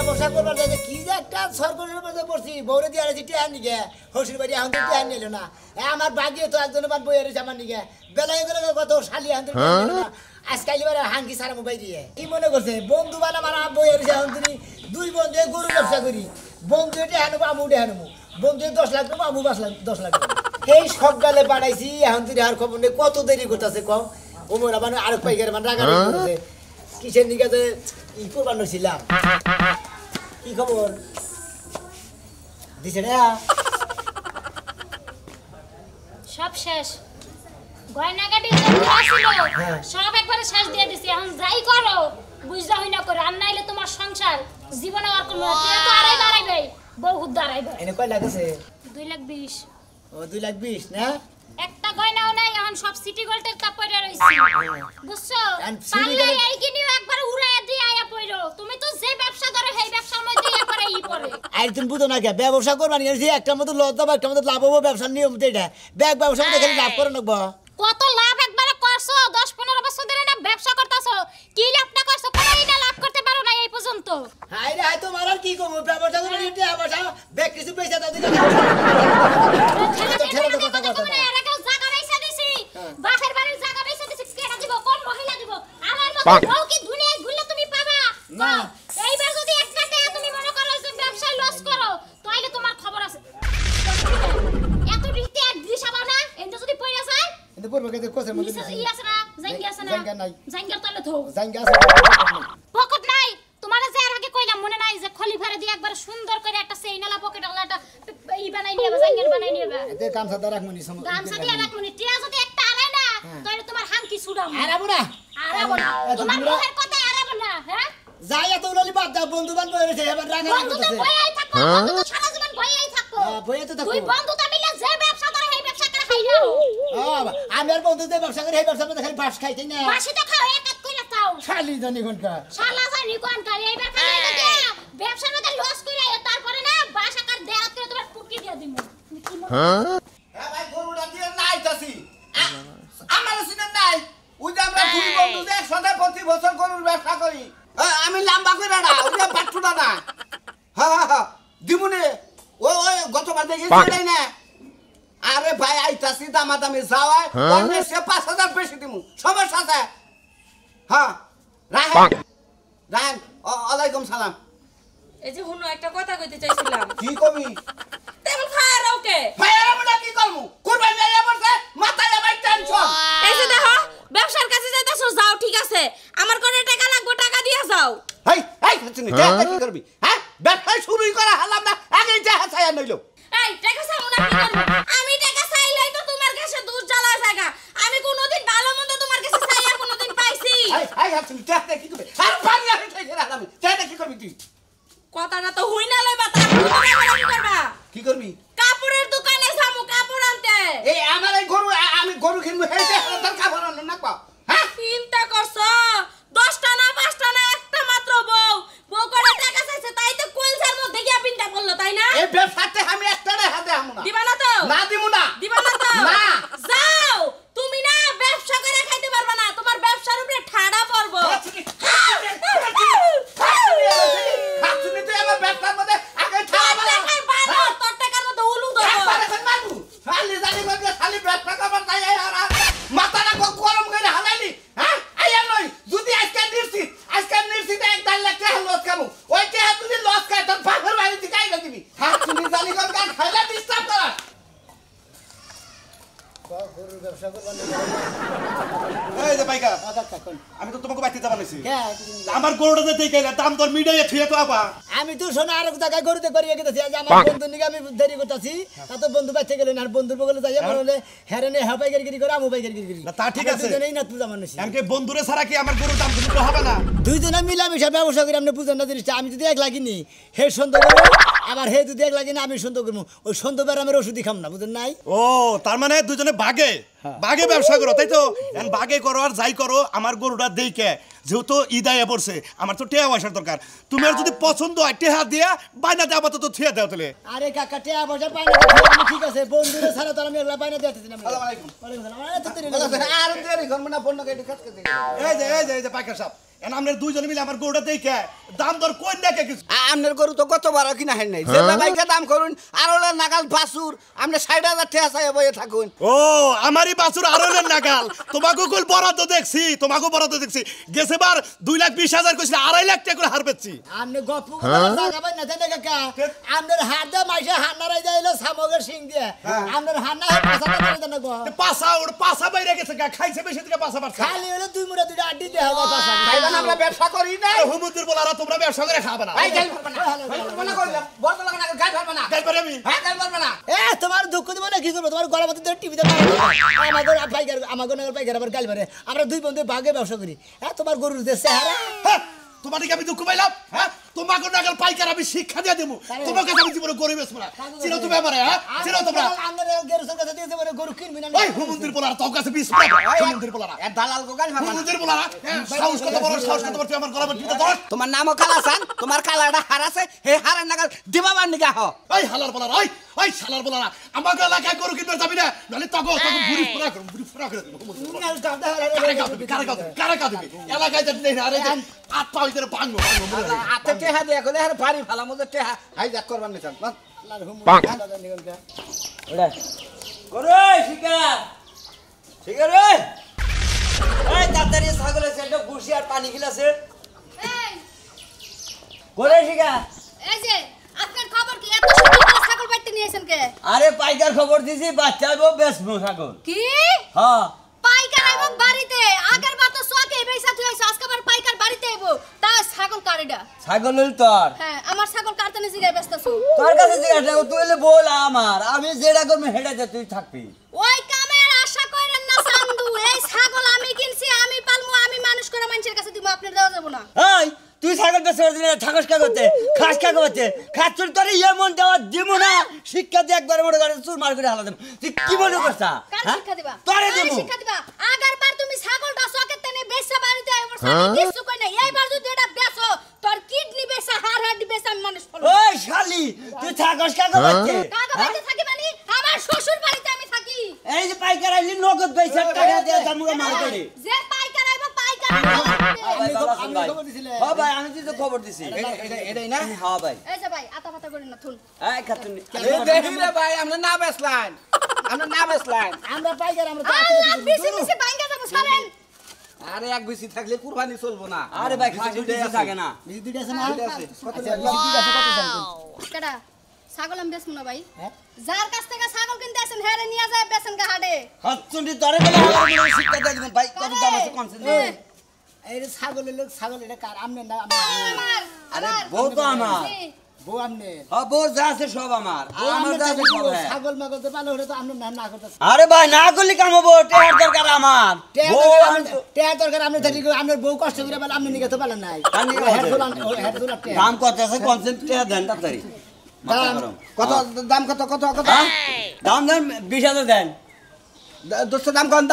ব্যবসা করবার যাইতে কি যে একটা সরকারের মধ্যে পড়ছি বউরে দিয়ে আছি টিয়া নিগে হসির বাড়ি এখন তো টিয়া নিল না আমার বাগিয়ে তো একজনের বাদ বই রয়েছে আমার নিগে বেলায় করে কত শালি এখন টিয়া নিল না আজকাল এবার হাঙ্কি সারা মোবাইল দিয়ে কি মনে করছে বন্ধু বানা আমার বই রয়েছে এখন তুমি দুই বন্ধু গরু ব্যবসা করি বন্ধু এটা হানবো আমু উঠে হানবো বন্ধু 10 লাখ দেবো আমু 10 লাখ এই সব গালে পাঠাইছি এখন তুই আর খবর নেই কত দেরি করতেছে কম ওমর আবার আরেক পাইকার মানে রাগা করতেছে কিসের নিকে ই করবার ছিলাম কি খবর দিছে রে সব শেষ গয়নাগাটি যত আসিল সব একবারে শেষ দিয়ে দিছি এখন যাই করো বুঝা হই না করে আর নাইলে তোমার সংসার জীবনে আর কোনো তুই তো আড়াই দাঁড়াইবে বহুত দাঁড়াইবে এনে কয় লাগছে 2,20,000 ও 2,20,000 না একটা গয়নাও নাই এখন সব সিটি গোল্ডের তা পড়ে রইছে বুঝছো পারলে এই কিনিও একবার উড়ায় দিয়ে আয়া পড়ো তুমি তো যে ব্যবসা ধরো সেই ব্যবসার মধ্যে একবারে ই পড়ে আর তুমি বুঝো না কে ব্যবসা করবা নি যে একটা মতো লস দাও একটা মতো লাভ হবে ব্যবসার নিয়ম তো এটা ব্যাগ ব্যবসা মধ্যে খালি লাভ করে নাকবা কত লাভ একবারে করছো 10-15 বছর ধরে না ব্যবসা করতাছো কি লাভটা করছো কোনোই না লাভ করতে পারো না এই পর্যন্ত হাই রে হাই তোমার আর কি কম ব্যবসা করে নিতে ব্যবসা ব্যাগ কিছু পয়সা দাও দিলে ছেড়ে দাও কথা মানে এলাকা জায়গা পয়সা দিছি বাসের বাড়ির জায়গা পয়সা দিছি কেডা দিব কোন মহিলা দিব আমার মত বউ কি দুনিয়ায় ঘুরলে তুমি পাবা না এইবার যদি একটা টাকা তুমি মনে করো যে ব্যবসায় লস করো তাইলে তোমার খবর আছে এত রীতি আর দিশাবা না এন্ড যদি পয়সা যায় এতে পড়বে কে কোসের মধ্যে ই আছে না জাঙ্গি আছে না জাঙ্গা নাই জাঙ্গার তলে থো জাঙ্গা আছে পকেট নাই তোমারে যে এর আগে কইলাম মনে নাই যে খলিফারে দিয়ে একবার সুন্দর করে একটা সেইনালা পকেট আলা একটা ই বানাই নিবা জাঙ্গার বানাই নিবা এতে কামসা দা রাখমনি সম গামছা দিয়ে রাখমনি টিয়া যদি একটা আড়াই না তাহলে তোমার হাঙ্কি ছুড়াম আরাবো না আরাবো না তোমার মুখের কথা আরাবো না হ্যাঁ যাই এত উলালি বাদ দাও বন্ধু বান্ধব হইছে এবার রাগা বন্ধু তো ভয়ই থাকো বন্ধু তো সারা জীবন ভয়ই থাকো ভয়ে তো থাকো তুই বন্ধু তো মিলে যে ব্যবসা করে সেই ব্যবসা করে খাইলো আমি আর বন্ধুদের ব্যবসা করে এই ব্যবসা মধ্যে খালি বাস খাইতে না বাসি তো খাও এক এক কইরা তাও খালি জানি কোনটা শালা জানি কোন কাল এইবার খালি এটা ব্যবসার মধ্যে লস কইরা তারপরে না বাস আকার দেরাত করে তোমার পুটকি দিয়া দিমু হ্যাঁ ভাই গরুটা দিয়ে নাইতাছি আমার সিনে নাই ওই যে আমরা দুই বন্ধু যে একসাথে প্রতি বছর গরুর ব্যবসা করি আমি লম্বা করে না ওই যে বাট্টুটা না হ্যাঁ দিমুনে ওই গতবার দেখেছি না আরে ভাই আইতাছি দামাদামি যাওয়ায় অন্য সে 5,000 বেশি দিমু সমস্যা আছে হ্যাঁ রাহেন ওয়ালাইকুম সালাম এই যে হুনো একটা কথা কইতে চাইছিলাম কি কবি তেমন ফায়ার ওকে ফায়ার আমরা কি করমু কুরবানি আইয়া পড়ছে মাথায় আবার টেনশন এই যে দেখো ব্যবসার কাছে যাইতাছো যাও ঠিক আছে আমার কোনে টাকা লাগবে টাকা দিয়া যাও হেই তুমি কি করবি হ্যাঁ ব্যবসা শুরুই করা হলাম না আগেই যা হাসায়া নইলো এই টাকা চামু না কি করব আমি টাকা চাইলেই তো তোমার কাছে দূর জ্বালা জায়গা আমি কোনোদিন ভালো মন্দ তোমার কাছে চাইয়া কোনোদিন পাইছি তুমি দেখতে কি করবি আর পানি আমি খাইতে রাখলাম দেখতে কি করবি তুই কথাটা তো হই না লইবা তারপর কি করবা কি করবি কাপড়ের দোকানে যামু কাপড় আনতে এই আমার এই গরু আমি গরু কিনবো হেইতে তোর কাপড় আনলো না পা হ্যাঁ চিন্তা করছো 10টা না 5টা না একটা মাত্র বউ করে টাকা চাইছে তাই তো কলসার মধ্যে গিয়া পিনটা পড়লো তাই না এই ব্যবসাতে আমি একটা হাতে আমু না দিবা না তো না দিমু না দিবা না তো না যাও তুমি না ব্যবসা করে খাইতে পারবা না তোমার ব্যবসার উপরে ঠাডা পড়বো তুমি তো আমার ব্যবসার মধ্যে আগে ছাড়া তোর টাকার মতো উলু দেবো খালি জানি করে খালি ব্যবসা করবার তাই আর মাথাটা গরম করে হালাইলি হ্যাঁ আইয়া নই যদি আজকে নির্সিতে 1.5 লাখ টাকা লস খাবো ওই টাকা যদি লস খাই তোর বাপের বাড়ি থেকে আইগা দিবি হ্যাঁ তুমি জানি করে গান খাইলা ডিস্টার্ব করা গরুর ব্যবসা করবা এই যে পাইকা আমি তো তোমাকে বাইতে যাবা নাইছি আমার গরুটা যে দেই কইলা দাম তোর মিডিয়া থুয়ে তো আপা আমি তো শোনা আরেক জায়গায় গরুতে করিয়ে গেতেছি আজ আমার বন্ধু নিকে আমি দেরি করতেছি তা তো বন্ধু বাইতে গেলেন আর বন্ধুর বগলে যাই আমার হলে হেরেনে হাবাই গিরি করে আমু বাই গিরি না তা ঠিক আছে দুজনেই না তুই জামান নিছি এমকে বন্ধুরে ছাড়া কি আমার গরুর দাম দিতে হবে না দুইজনে মিলামিশা ব্যবসা করি আপনি বুঝেন না জিনিসটা আমি যদি এক লাগিনি হে সন্দেহ করবো আবার হে যদি এক লাগিনি আমি সন্দেহ করবো ওই সন্দেহের আমার ওষুধই খাম না বুঝেন নাই ও তার মানে দুজনে ভাগে ভাগে ব্যবসা করো তাই তো এখন ভাগে করো আর যাই করো আমার গরুটা দেইকে যেহেতু ইদায় পড়ছে আমার তো টেয়া পয়সার দরকার তুমি আর যদি পছন্দ হয় টেহা দিয়া বাইনা দেওয়া আপাতত থুয়ে দাও তাহলে আরে কাকা টেয়া পয়সা পাই না ঠিক আছে বন্ধুরে ছাড়া তো আমি এগুলা পাই না দিতেছি না আসসালামু আলাইকুম ওয়ালাইকুম সালাম আরে তো তেরি আর দেরি করব না ফোন না কেটে কাজ করতে এই যে পাইকার সাহেব এন আমরা দুইজনে মিলে আমার গরুটা দেখে দাম দর কই না কে কিছু আপনার গরু তো কত বড় কিনা হেন নাই যে বাইকে দাম করুন আর ওলা নাগাল বাছুর আপনি 60,000 টাকা চাই বইয়ে থাকুন ও আমারই বাছুর আরলের নাগাল তোমাকে কল বরাদ্দ দেখছি তোমাকে বরাদ্দ দেখছি গেছে বার 2,20,000 কইছিল 2.5 লাখ টাকা করে হার পেছি আপনি গপ্প জাগাবেন না দেন কাকা আপনার হাত দা মাইসে হান্নারাই যাইলো সামগের সিং দিয়ে আপনার হান্না পাছা করে দেন গো পাছা বাইরে গেছে গা খাইছে বেশি থেকে পাছা পারছে খালি হলো দুই মুড়া দুইটা আড্ডি দেওয়া হয় পাছা ভাইবান আমরা ব্যবসা করি না হুমুদের বলারা তোমরা ব্যবসা করে খাবে না ভাই গাল পারবা না মনে করলাম বড় লাগা না গাল পারবা না গাল পারে আমি হ্যাঁ গাল পারবা না এ তোমার দুঃখ দিব না কি করবো তোমার গলা মধ্যে টিভিতে আমাদের পাইকার আমাদের পাইকার আবার গাল মারে আমরা দুই বন্ধু ভাগে ব্যবসা করি হ্যাঁ তোমার গরুর যে চেহারা হ্যাঁ, তোমার দিকে আমি দুঃখ পাইলাম হ্যাঁ তোমাকে নাগাল পাইকার আমি শিক্ষা দিয়ে দেবো তোমাকে আমি জীবনে গরিব বেসবো না চিনো তুমি আমারে হ্যাঁ চিনো তোমরা আমাদের গরুর কাছে দিয়ে দেবো গরু কিনবি না ওই হুমুদের বলারা তোর কাছে 20 টাকা হুমুদের বলারা এ দালাল গো গাল পারবা না হুমুদের বলারা সাহস কত বড় তুই আমার গলা মধ্যে ধর তোমার নামও কালাসান তোমার কালাটা হারাছে হে হারার নাগাল দিবাবার নিগা হ ওই হালার বলারা ওই শালার বলারা আমাকে এলাকায় গরু কিনবে যাবি না নালে তগো বুড়ি ফুরা করে দেবো কারে দিবি এলাকায় যাবি না আরে আট পা ভিতরে ভাঙবো হাতে টেহা দিয়ে গেলে আর বাড়ি ভালো মতো টেহা হাইজাক করবার নিছেন ওরে শিকার শিকার রে এই তাড়াতাড়ি ছাগলের সেটা ঘুষি আর পানি গিলাছে এই ওরে শিকার এই যে আপনার খবর কি এত সকালে ছাগল বাইতে নিয়েছেন কে আরে পাইকার খবর দিছি বাচ্চা বউ বেসমু ছাগল কি হ্যাঁ পাইকার এবং বাড়িতে আগের বার তো সোকে বেইসা তুই আইছ আজকে আবার পাইকার বাড়িতে আইবো তা ছাগল কারেডা ছাগল হইল তোর হ্যাঁ আমার ছাগল কারতানে জিগায় ব্যস্তছো তোর কাছে জিজ্ঞাসা করো, তুই হলে বল আমার আমি যেটা করবো হেঁটে তুই থাকবি ওই কামের আশা কইরেন না চান্দু এই ছাগল আমি কিনছি আমি পালমু আমি মানুষ করে মানুষের কাছে দিব আপনার দেওয়া যাব না এই তুই ছাগল বেচে দিলে থাকস কা করতে খাস কা করতে খাচ্ছুর তোর এমন দেওয়া দিব না শিক্ষা দিয়ে একবার মনে করে চুর মার করে হালা দেব তুই কি মনে করছা কার শিক্ষা দিবা তোরে কার দেব শিক্ষা দিবা আগেরবার তুমি ছাগলটা সকেট তেনে বেচা বাড়িতে আইবো ছাগল কিছু কই না এইবার যদি এটা বেচো তোর কিডনি বেচা হাড় বেচা আমি মানুষ ফলো ওই শালি তুই থাকস কা করতে কাকা বাড়িতে থাকি মানে আমার শ্বশুর বাড়িতে আমি থাকি এই যে পাইকার আইলি নগদ পয়সা টাকা দিয়ে দামুগা মার করে যে পাইকার আইবো পাইকার হ্যাঁ ভাই আমি তো খবর দিছি এটাই না হ্যাঁ ভাই এই যে ভাই আতা পাতা করেন না থুল এই খাতুন দেখি রে ভাই আমরা না বেসলাম আমরা পাইকার আমরা আল্লাহ বিসি বিসি বাইঙ্গা যাবো ছাড়েন আরে এক বেশি থাকলে কুরবানি চলবো না আরে ভাই খাসি দিতে থাকে না বিজি দুইটা আছে না দুইটা আছে। আচ্ছা বিজি দুইটা আছে কত চান কেডা ছাগল আমি বেচমু না ভাই হ্যাঁ? যার কাছ থেকে ছাগল কিনতে আসেন হেরে নিয়ে যায় বেচেন গা হাড়ে হাতচুন্ডি তোরে বলে আমার শিক্ষা দিয়ে দিবেন ভাই কত দাম আছে কনসেন্ট এই যে ছাগলের লোক ছাগল এটা কার আমনে না আমার আরে আমার বউ তো আমার জি। বউ আমনে হ্যাঁ বউ যা আছে সব আমার বউ আমার যা আছে সব হ্যাঁ। ছাগল মাগল তো পালো হলে তো আমনে না করতে আরে ভাই না করলে কাম হবো টেহার দরকার আমার বউ আমি তো- টেয়া দরকার আমনে থাকি আমনের বউ কষ্ট করে বলে আমনে নিকে তো পালেন নাই কার নিকে পালেন? হেড দোলা টেয়া দাম কত আছে কনসেন্ট টেহার দেন তাড়াতাড়ি মাথা গরম কত দাম কত হ্যাঁ? দাম দেন 20,000 দেন দোস্ত দাম কন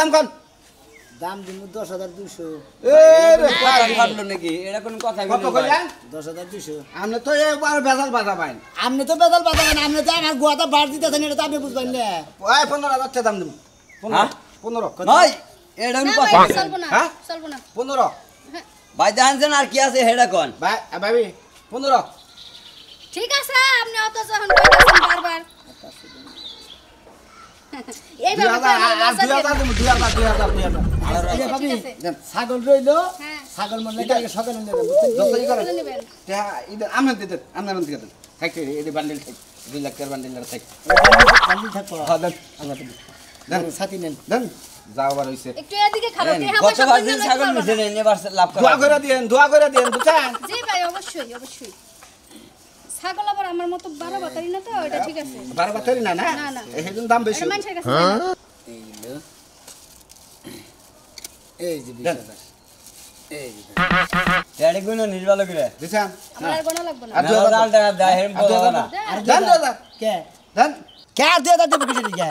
দাম দিন 10,200 এ রে কথা ভাবলো নাকি এটা কোন কথা কত বলি ভাই? কইলেন 10,200 আপনি তো একবার বেজাল বাজা পাইন আমনে তো বেদল বাজাবেন আমনে তো আমার গোয়াটা বাড় দিতেছেন এটা তো আপনি বুঝবেন না ওই 15,000 টাকা দাম দেব হ্যাঁ? 15 ভাই এটা আমি না কথা ভাই বলি। চলবো না হ্যাঁ? চলবো না 15 ভাই জানছেন আর কি আছে হেডা কোন ভাই ভাবি 15 ঠিক আছে আপনি অত যখন কইতাছেন বারবার এই বাবা 2000 এই যে ভাবি ঠিক আছে। ছাগল রইলো হ্যাঁ। ছাগল মরলে কালকে সকালে নিয়ে যাবেন বুঝছেন দোস্ত ই করে বলে নেবেন আপনার দিতে থাকতে এই বান্ডিল থাক 2 লাখ টাকার বান্ডিল থাক কালকে থাকবো হ্যাঁ দেন দেন সাথী নেন দেন যাও বার হইছে একটু এদিকে খালো টেহা কত পয়সা বাজে কইনা ছাগল লাগবে মিশে নেন এবার লাভ করা দোয়া করে দিয়েন বুঝছেন জি ভাই অবশ্যই অবশ্যই ছাগল আবার আমার মতো 12 বাতারি না তো এটা ঠিক আছে 12 বছরই না না না, না। এইজন্য দাম বেশি এটা মানুষের কাছে যায় না। এই যে 20,000 এই যে ড্যাডি গুলো নির্বাল করে দিছেন আমার আর গোনা লাগবে না আর না ডাল টাকা দেয় হেম বলা না আর দেন দাদা কে দেন কে আর 2000 দেব কিছু দিকে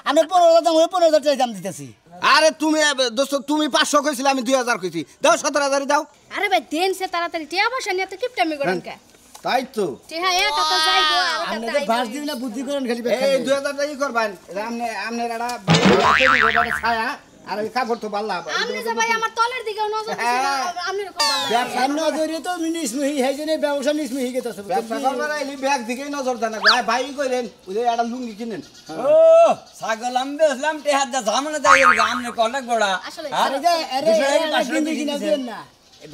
আমি 15,000 দাম 15,000 টাকা দাম দিতেছি আরে তুমি দোস্ত তুমি 500 কইছিলে আমি 2000 কইছি দাও 17,000 দাও আরে ভাই দেন সে তাড়াতাড়ি টেহা পয়সা নিয়ে তো কিপটামি করেন কে তাই তো টেহা এক হাতে যাইবো আর আপনি হাতে তো বাস দিন না বুদ্ধি করেন খালি এই 2000 টাকা ই করবেন এটা আমনে এটা ছায়া আর ওই কাপড় তো ভালো আপনি যে ভাই আমার তলের দিকেও নজর দিছেন আপনি খুব ভালো লাগে ব্যবসা নজরে তো নিসমিহি হেজনে ব্যবসা নিসমিহি গেতাছে ব্যবসা করবার আইলি ব্যাগ দিকেই নজর দেন ভাই ভাই কইলেন ওই যে একটা লুঙ্গি কিনেন ও ছাগল আমি বেসলাম টেহার দা জামানা যাই আমনে অনেক বড় আসলে আরে যে আরে গিন্দি কিনা দেন না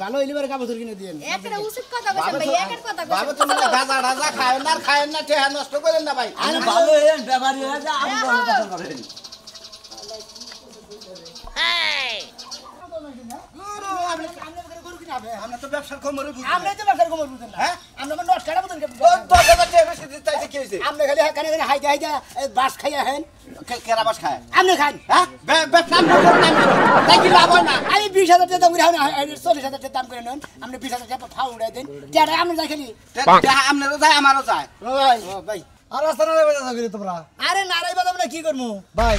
ভালো হইলিবার কাপড় কিনে দেন একটা উচিত কথা কইছেন ভাই একের কথা বাবা কইছেন তুমি গাজা রাজা খায়েন না টেহা নষ্ট করেন না ভাই আমি ভালো হইলেন ব্যাপারী হয়ে যা আমি বড় কথা করেন আমরা তো ব্যবসার খবরে বুঝি আমরা তো ব্যবসার খবর বুঝেন না হ্যাঁ? আমরা নট কাটা বুঝেন ও 10,000 টাকা বেশি দিতে চাইছে কি হইছে আমরা খালি কানে কানে হাইতে হাইতে বাস খাইয়া হেন কেরা বাস খায় আপনি খান হ্যাঁ ব্যবসা আমরা করতাম না তাই কি লাভ হয় না আমি 20,000 টাকা দাম করে হন 40,000 টাকা দাম করে নেন আপনি 20,000 টাকা ফাউ উড়াই দেন টাকা আপনি যাই খালি টেহা আপনারও যায় আমারও যায় ভাই ভাই আর রাস্তা না যাবে যাবে তোমরা আরে নারাই বাদাম না কি করমু ভাই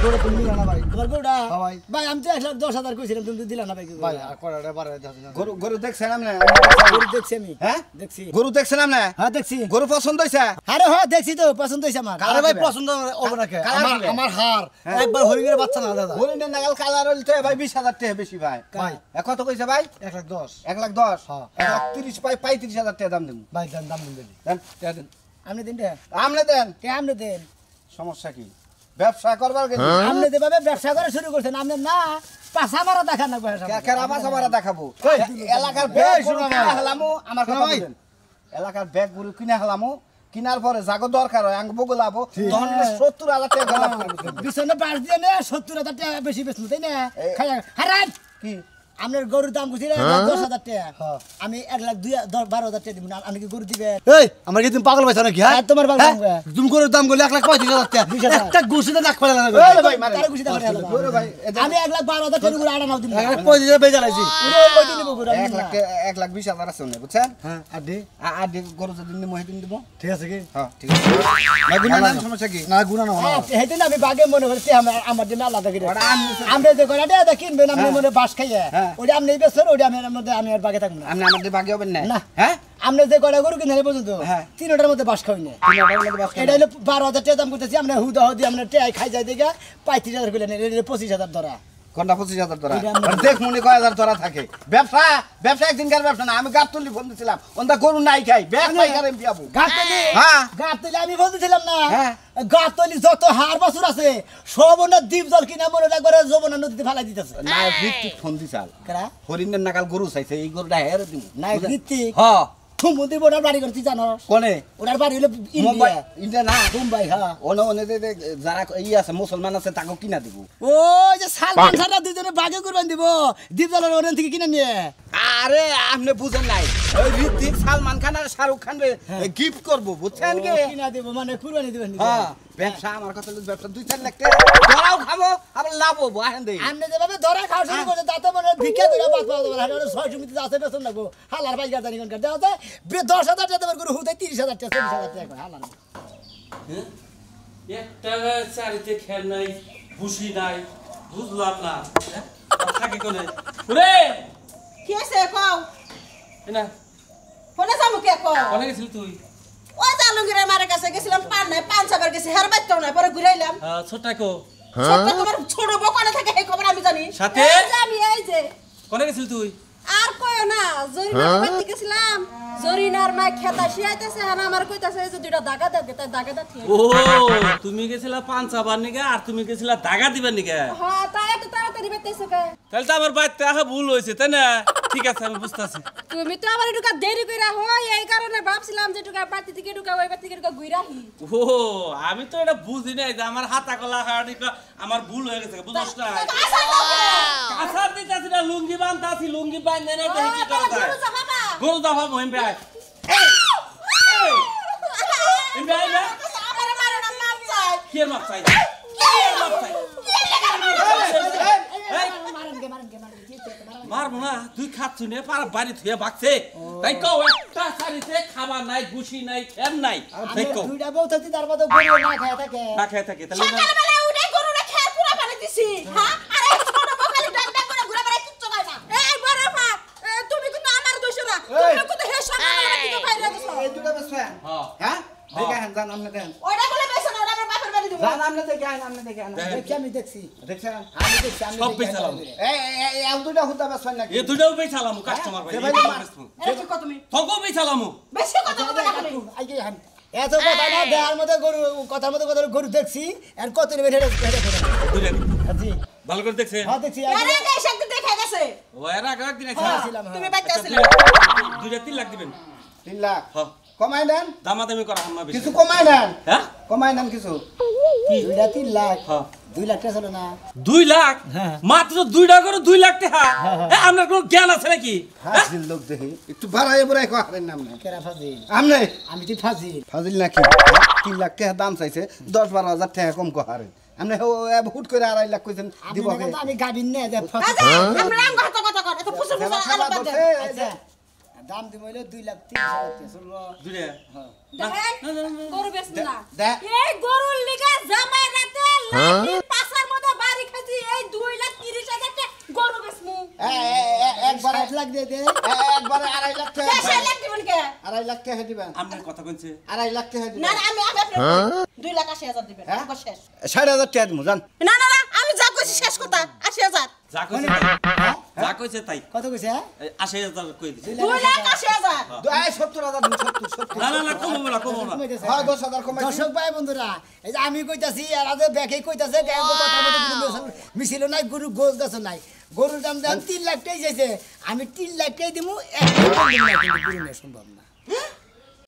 গোড়ে তুমি না ভাই তোমার গোটা ভাই। ভাই আমি তো 1,10,000 কইছিলাম তুমি তো দিলা না ভাই কি ভাই আর কড়াটা বাড়াই দাও গরু গরু দেখছেন আপনি গরু দেখছি আমি হ্যাঁ দেখছি গরু দেখছেন আপনি হ্যাঁ দেখছি গরু পছন্দ হইছে আরে হ্যাঁ দেখছি তো পছন্দ হইছে আমার আরে ভাই পছন্দ হবে না কে কালার আমার দিবে। আমার হার একবার হরিণের বাচ্চা না দাদা হরিণের নাগাল কালার হইতে ভাই 20,000 টাকা বেশি ভাই ভাই। কত কইছে ভাই 1,10,000 1,10,000 হ্যাঁ। 1,30 পাই 35,000 টাকা দাম দেন ভাই দাম দাম দিন দিবি দেন টাকা দেন আপনি দিন রে আমনে দেন কে আপনি দেন সমস্যা কি ব্যবসা করবার গেলে আপনি যেভাবে ব্যবসা করে শুরু করছেন আপনি না পাছা মারা দেখান না ব্যবসা কেরা মাছ আমরা দেখাবো কই? এলাকার ব্যাগ এই, শোনো কিনা ভাই। হলামো আমার কথা শোনো ভাই। বলেন এলাকার ব্যাগ গুলো কিনা হলামো কিনার পরে যাগো দরকার হয় আঙ্গ বগলাবো তখন 70,000 টাকা লাভ করবো বিছানা পাশ দিয়ে নে 70,000 টাকা বেশি বেচমু তাই না খাইয়া হারান কি আপনার গরুর দাম কইছিল 10,000 টাকা হ্যাঁ। আমি 1,12,000 টাকা দিব না আপনি কি গরু দিবেন এই আমার কি তুমি পাগল পাইছো নাকি হ্যাঁ আর তোমার পাগল হ্যাঁ? পাগল। তুমি করে দাম বলে 1,35,000 টাকা 20,000 একটা গুছিতে নাক ফেলা না ওরে ভাই মারে তারে খুশি টাকা হলো ওরে ভাই আমি 1,12,000 টাকা গরু আড়া নাও দিব 1,35,000 বেজা লাইছি ওই দিন নিব গরু আমি 1,20,000 আছে না বুঝছেন হ্যাঁ আর দে আর গরু যদি নিমো হেদিন দিব ঠিক আছে কি হ্যাঁ ঠিক আছে না গুনা না সমস্যা কি না গুনা না হেদিন আমি বাগে মনে করছি আমার জন্য আলাদা করে ওটা আমি- আমরা যে গলাটা কিনবেন আপনি মনে বাস খাইয়া হ্যাঁ। ওটা আপনি বেচছেন ওটা আমি এর মধ্যে আমি আর বাগে থাকবো না আপনি আমাদের ভাগে হবেন না না। হ্যাঁ আপনি যে গলা গরু কিনে পর্যন্ত হ্যাঁ। 3টার মধ্যে বাস খাই না এটা হলো 12,000 টাকা দাম করতেছি আমরা হুদা হুদি আমরা টেয়াই খাই যাই দেখা 35,000 করে নেন এটা 25,000 ধরা কোনটা 25,000 ধরা এটা আমরা- আর দেখ মনে কয় হাজার ধরা থাকে ব্যবসা ব্যবসা একদিনকার ব্যবসা না আমি গাছ তুলি ফোন দিছিলাম ওন্দা গরু নাই খাই ব্যাগ পাই কারে বিয়াবো গাতলি হ্যাঁ। গাতলি আমি বলতেছিলাম না হ্যাঁ। গাতলি যত হার বছর আছে সব না দ্বীপ জল কিনা মনে একবারে যমুনা নদীতে ফেলাই দিতেছে না ভিত্তিক ফোন দিছাল কারা হরিণের নাগাল গরু চাইছে এই গরুটা হেরে দিব না ভিত্তিক হ্যাঁ থুমুদি ওনার বাড়ি করতে জানো কোনে ওনার বাড়ি হলো মুম্বাই ইন্ডিয়া ইন্ডিয়া না মুম্বাই হ্যাঁ ওনে ওনে যে যারা আছে মুসলমান আছে তাকে কিনা দিব ও যে সালমান শাহরা দুজনে বাগে কুরবান দিব দ্বীপ জলের ওখান থেকে কিনে নিয়ে আরে আপনি বুঝেন নাই ওই ঋতিক সালমান খান আর শাহরুখ খান গিফট করব বুঝছেন কি কিনা দিব মানে কুরবানি দিবেন হ্যাঁ ব্যবসা আমার কথা হলো ব্যবসা 2-4 লাখ টাকা ধরাও খাবো আবার লাভ হবো আহেন দেই আপনি যেভাবে ধরা খাওয়া শুরু করছে তাতে মানে ভিক্ষা ধরে বাদ পাওয়া যাবে হাজার 600 মিনিট আছে বেতন লাগবো হালার পাঁচ গাছ কোন কার দেওয়া 10,000 টাকা দেবার করে হুতে 30,000 টাকা 40,000 টাকা হালার একটা চারিতে খেল নাই খুশি নাই বুঝলাম না থাকে কোনে রে কি আছে কও না ফোনে যাবো কে কও কোনে গেছিলি তুই ওই জালুঙ্গিরের মারে কাছে গেছিলাম পান নাই পান সাবার গেছি হের বাইতো না পরে ঘুরাইলাম ছোটাকো ছোট্ট তোমার ছোট বকনে থাকে এই খবর আমি জানি সাথে? এই যে আমি এই যে কোনে গেছিলি তুই আর কয় না জরিনার বাড়িতে গেছিলাম জরিনার মা খেতা শিয়াইতেছে হানা আমার কইতাছে এই যে দুইটা দাগা দাও তাই দাগা দাও ঠিক ও তুমি গেছিলা পান চাবার নিগা আর তুমি গেছিলা দাগা দিবার নিগা হ্যাঁ তাই এত তাড়াতাড়ি বেতেছে কে তাহলে তো আমার বাড়িতে আসা ভুল হয়েছে তাই না ঠিক আছে আমি বুঝতেছি তুমি তো আবার একটু দেরি কইরা হয় এই কারণে ভাবছিলাম যে টুকা বাড়ি থেকে টুকা ওই বাড়ি থেকে টুকা ঘুরাহি ও আমি তো এটা বুঝি নাই যে আমার হাতা কলা হাড়ি আমার ভুল হয়ে গেছে বুঝছ না কাঁচার দিতেছি না লুঙ্গি বাঁধতাছি লুঙ্গি বাঁধে না দেখি কি করা যায় গরু দাফা মহিম ভাই কি মাপ চাই মারবো না তুই খাচ্ছ নে পার বাড়ি থুয়ে ভাগছে তাই কও একটা শাড়িতে খাবার নাই গুছি নাই খেম নাই তাই কও দুইটা বউ থাকতে তার মধ্যে গরু না খায় থাকে না খেয়ে থাকে তাহলে সকালবেলা উঠে গরুরে খের পুরা পানি দিছি হ্যাঁ আরে ছোট বকালি ডাক ডাক করে ঘুরে বেড়াই কিচ্ছু পাই না এই বড় মা তুমি কিন্তু আমার দোষ না তুমি কিন্তু হে সকালবেলা কিন্তু বাইরে গেছো এই দুটো ব্যবসা হ্যাঁ হ্যাঁ দেখেন জান আপনি দেন ওইটা বলে বেশ না ওটা আমার বাপের বাড়ি দিব জান আমনে দেখে আইন আমনে দেখে আইন দেখছি আমি দেখছি দেখছেন আমি দেখছি আমি সব দেখছি, বেচালাম। এই দুইটা হুতা বেচছেন নাকি এ দুইটাও বেচালামু কাস্টমার ভাই দে ভাই, এটা কি কত তুমি থকো বেচালামু বেশি কথা বলতে না তুমি আইকে হান এত কথা না দেয়ার মতো গরু কথার মতো কথা গরু দেখছি আর কত নেবে হেডে হেডে দুইটা জি ভালো করে দেখছেন হ্যাঁ দেখছি আরে এসে একটু দেখে গেছে ও এর আগে একদিন আছে ছিলাম তুমি বাইতে আসলে দুইটা 3 লাখ দিবেন 3 লাখ হ্যাঁ কমাই দেন দামাদামি করা হাম না বেশি কিছু কমাই দেন হ্যাঁ কমাই দেন কিছু দুইটা 3 লাখ হ্যাঁ 2 লাখ টাকা ছিল না 2 লাখ মাত্র দুইটা করে 2 লাখ টাকা আপনার কোনো জ্ঞান আছে নাকি ফাজিল লোক দেখি একটু বাড়াই বুড়াই করেন নাম না কেরা ফাজিল আমনে আমি তুই ফাজিল ফাজিল নাকি 3 লাখ টাকা দাম চাইছে 10-12 হাজার টাকা কম কহারে আমনে হুট করে 2.5 লাখ কইছেন দিব কে আমি গাবিন নে যে ফাজিল আচ্ছা আমরা আঙ্গ হাতে কথা কর এত ফুসুর ফুসুর আলো বাদ দে আচ্ছা দাম দিব হইলো 2 লাখ 30 টাকা শুনবো দুইটা দেখেন গরু বেচ না দে এই গরুর লিগা জামাই রাতে লাঠি পাছার মধ্যে বাড়ি খাইছি এই 2,30,000 টাকা গরু বেচমু একবার 60 লাখ দিয়ে দে একবারে 2.5 লাখ টাকা দেশে লাখ দিবেন কে 2.5 লাখ টাকা দিবেন আপনার কথা কইছে 2.5 লাখ টাকা না দিবেন না আমি আপনার 2,80,000 দিবেন হ্যাঁ? আমার শেষ 60,000 টাকা দিমু জান না না না আমি যা কইছি শেষ কথা 80,000 যা কইছে তাই যা কইছে তাই কত কইছে 80,000 কই দিছে 2,80,000 70,000 দিন 70 না না না কমবো না কমবো না হ্যাঁ 10,000 কমাই দিন। দর্শক ভাই বন্ধুরা এই যে আমি কইতাছি আর আগে ব্যাকে কইতাছে কথা মতো মিছিল নাই গরু গোস গাছ নাই গরুর দাম 3 লাখ টাই যাইছে আমি 3 লাখ টাই দিমু 1 লাখ দিমু না কিন্তু গরু নেই সম্ভব না